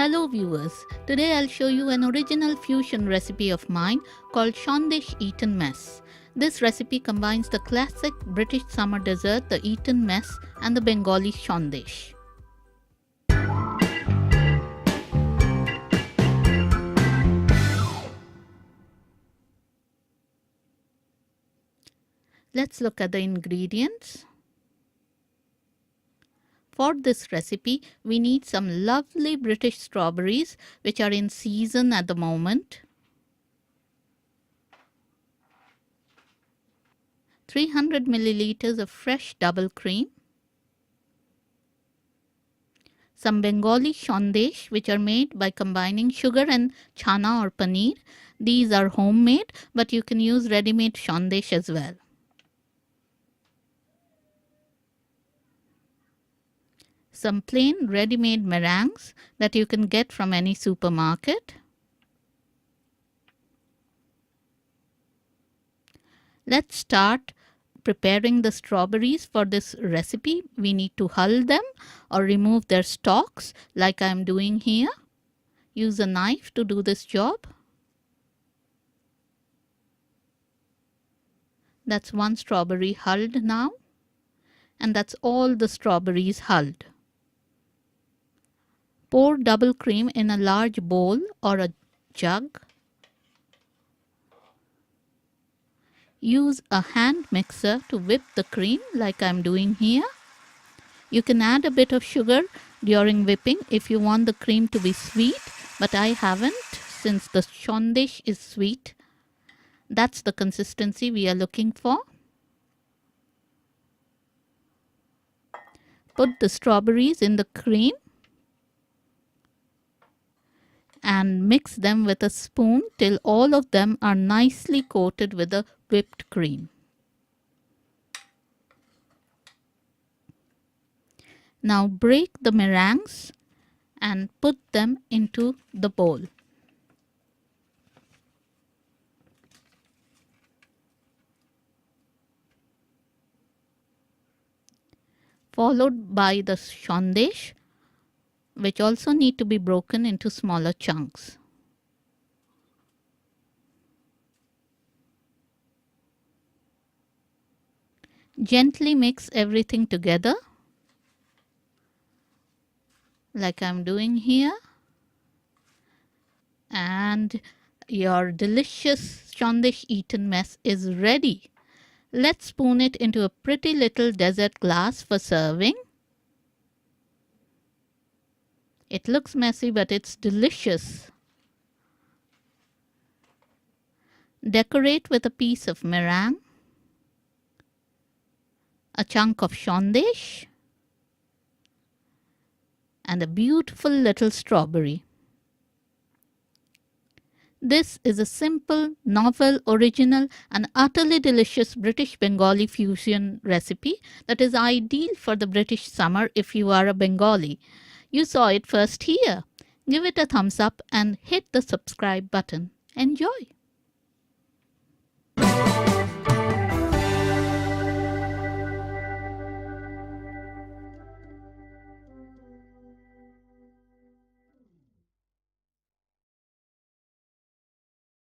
Hello viewers, today I'll show you an original fusion recipe of mine called Sandesh Eton Mess. This recipe combines the classic British summer dessert, the Eton Mess, and the Bengali Sandesh. Let's look at the ingredients. For this recipe, we need some lovely British strawberries which are in season at the moment. 300 milliliters of fresh double cream. Some Bengali Sandesh which are made by combining sugar and chana or paneer. These are homemade, but you can use ready-made Sandesh as well. Some plain ready-made meringues that you can get from any supermarket. Let's start preparing the strawberries for this recipe. We need to hull them or remove their stalks like I am doing here. Use a knife to do this job. That's one strawberry hulled now, and that's all the strawberries hulled. Pour double cream in a large bowl or a jug. Use a hand mixer to whip the cream like I'm doing here. You can add a bit of sugar during whipping if you want the cream to be sweet, but I haven't since the Sandesh is sweet. That's the consistency we are looking for. Put the strawberries in the cream and mix them with a spoon till all of them are nicely coated with the whipped cream. Now break the meringues and put them into the bowl. Followed by the Sandesh, which also need to be broken into smaller chunks. Gently mix everything together like I'm doing here, and your delicious Sandesh Eton Mess is ready. Let's spoon it into a pretty little dessert glass for serving. It looks messy, but it's delicious. Decorate with a piece of meringue, a chunk of Sandesh, and a beautiful little strawberry. This is a simple, novel, original, and utterly delicious British Bengali fusion recipe that is ideal for the British summer if you are a Bengali. You saw it first here. Give it a thumbs up and hit the subscribe button. Enjoy!